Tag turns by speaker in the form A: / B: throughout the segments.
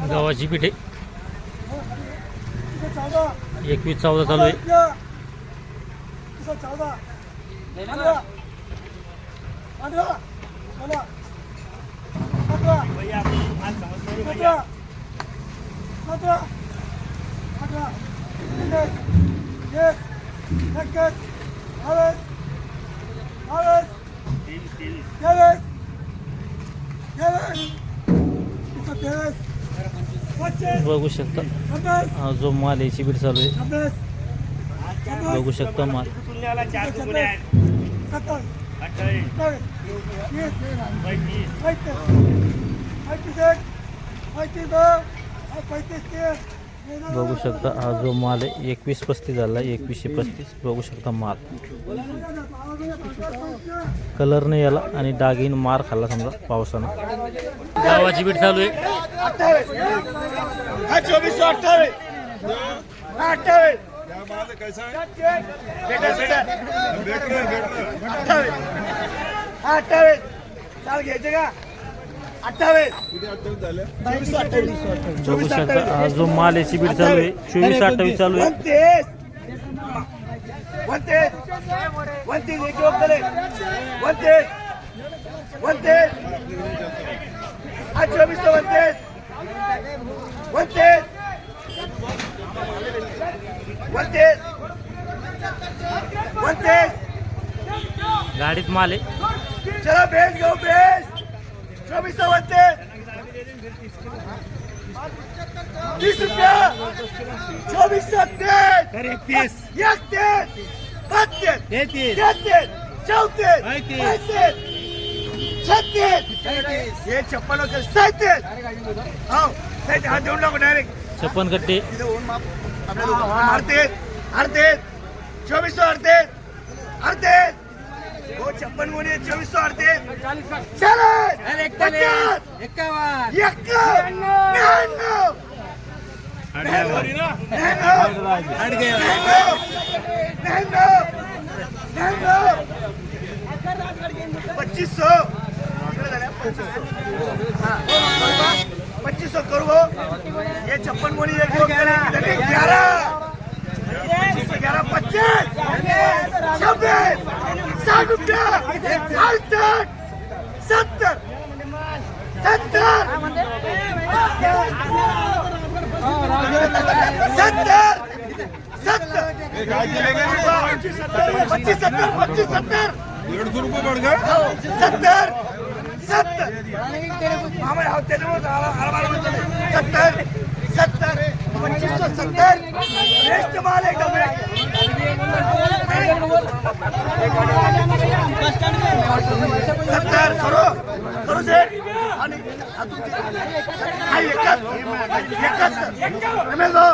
A: गव्हाची पिठे 21-14 चालू आहे. बघू शकता हा जो माल याची बीट चालू आहे. बघू शकता माल बघू शकता हा जो माल आहे 21-35 झाला आहे. 2135 बघू शकता माल कलर नाही याला आणि डागीन मार खाल्ला समजा पावसानं. गावाची बीट चालू आहे.
B: 28
A: बघू शकता हा जो माल याची बीट चालू आहे 24-28 चालू आहे.
B: 29
A: गाडीत माल आहे.
B: चला बेस घेऊ बेस 24-29 30 रुपया 24-30 31 32 हे 56 होते 37 हो हात देऊन लागू डायरेक्ट
A: 56 गट्टे
B: अडते 2400 अडते हो 56 गुणे 2400 अडते चला 2500 करू हो ये 56 गुणी 11 25 26 60 रुपया 70 बेस्ट माल एकदम करू से आणि रमेश भाऊ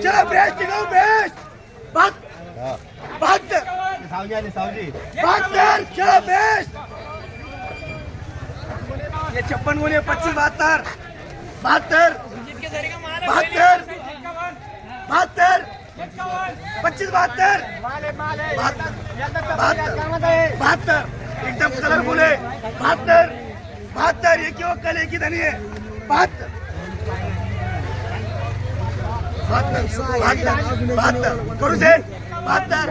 B: चला बेस्ट गाव बेस्ट 72 चला बेस्ट ये 56 गुणे 25 72 एकदम कलरफुल है 72 ये क्यों कले की धनी है 72 करू से 72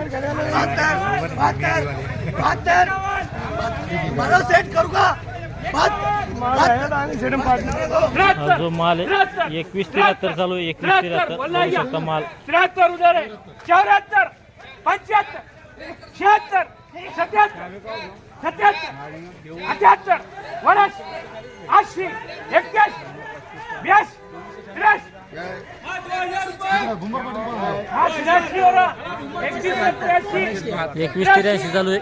B: मला सेट करू का
A: हा जो माल आहे 21-73 चालू आहे. 21-73 बघू शकता माल
B: 73 उधर है 74 75 76 77 77 78 89 80 81 82
A: 21-83 चालू आहे.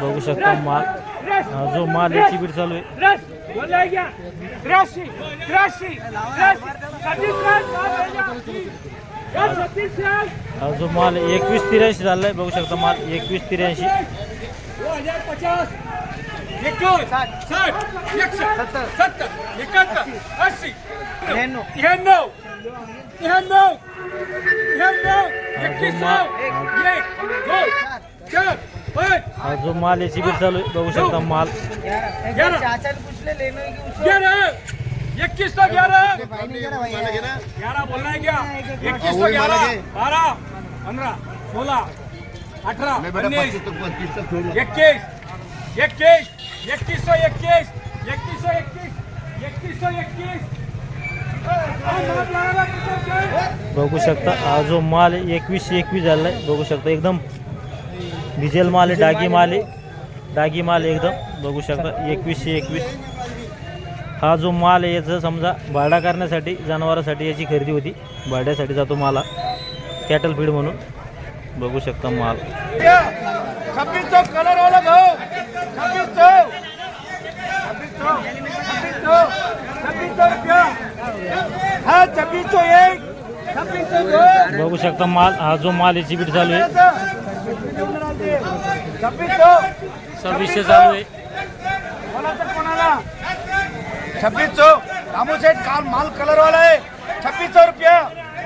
A: बघू शकता माल हा जो माल याची बीट चालू आहे. हा जो माल 21-83 झालाय. बघू शकता माल 21-83
B: 2050 51 60 70 71 80 91 92 93
A: हा जो माल याची बीट चालू आहे बघू शकता माल
B: 11 बोलना है क्या 2111 12 15 16 18 19 21
A: बघू शकता हा जो माल 21 झालेला आहे बघू शकता एकदम डिझेल माल आहे डागी माल एकदम बघू शकता 21 हा जो माल आहे याचं समजा भाडा करण्यासाठी जनावरांसाठी याची खरेदी होती भाड्यासाठी जातो माल कॅटल फीड म्हणून बघू शकता माल
B: 2600 कलर वाला भाव 2600 रुपया हा 2600 एक 2600
A: बघू शकता माल हा जो माल याची बीट चालू आहे 2600 चालू आहे
B: 2600 रामू सेठ काल माल कलर वाला है 2600 रुपया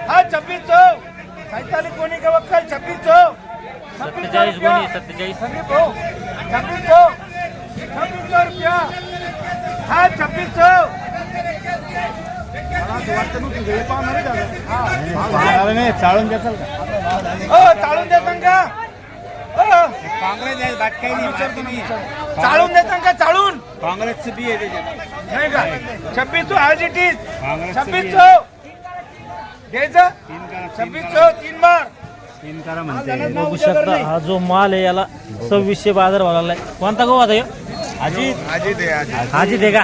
B: हा 2600 47 कोणी का वक्कल 2600
A: 47 कोणी 47
B: 2600 रुपया हा 2600
C: चाळून देताल
B: चालून देतान का
C: काँग्रेस आहे बाकी काही नाही विचार तुम्ही
B: चालून देतान का चालून
C: काँग्रेसचं बी आहे त्याच्यात
B: नाही का 2600 आज इट इज
C: काँग्रेसचं बी
B: 2600 घ्यायचं 2600 तीन बार
C: तीन करा म्हणते
A: बघू शकता हा जो माल आहे याला 2600 बाजार भाव आहे कोणता गहू आता अजित आहे का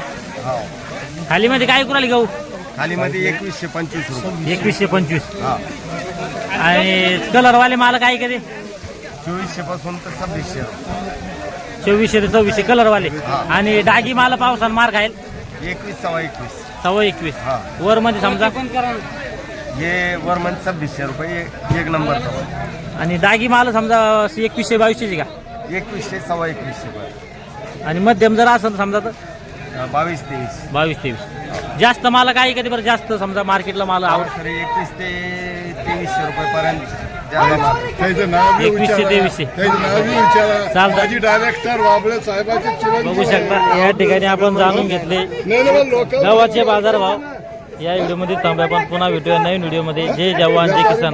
A: खाली मध्ये काय कुराली गहू
C: खाली मध्ये 2125 रुपये
A: 2125 आणि कलरवाले माल काय कधी
C: 2400 पासून तर 2600
A: 2400 ते 2400 कलरवाले आणि डागी माल पावसान मार खाईल
C: 21 सव्वा 21
A: 21 वर मध्ये समजा
C: हे वर मध्ये 2600 रुपये एक नंबर
A: आणि डागी माल समजा 2100 2200 का
C: 2100 सव्वा 2100
A: आणि मध्यम जर असेल समजा तर
C: 22 23
A: जास्त माल काय कधी बरं जास्त समजा मार्केटला माल आवड
C: सर 21 ते 2300 रुपये पर्यंत ज्यादा माल.
D: त्याचं नाव बी
A: 2100 ते 2300
D: त्याचं नाव बी विचारा
A: चालतं.
D: माजी डायरेक्टर वाबळे साहेबाचे चुलत
A: बघू शकता या ठिकाणी आपण जाणून घेतले
D: नाही लोक
A: गव्हाचे बाजारभाव या व्हिडिओमध्ये थांबूया आपण पुन्हा भेटूया नवीन व्हिडिओमध्ये जय जवान जय किसान.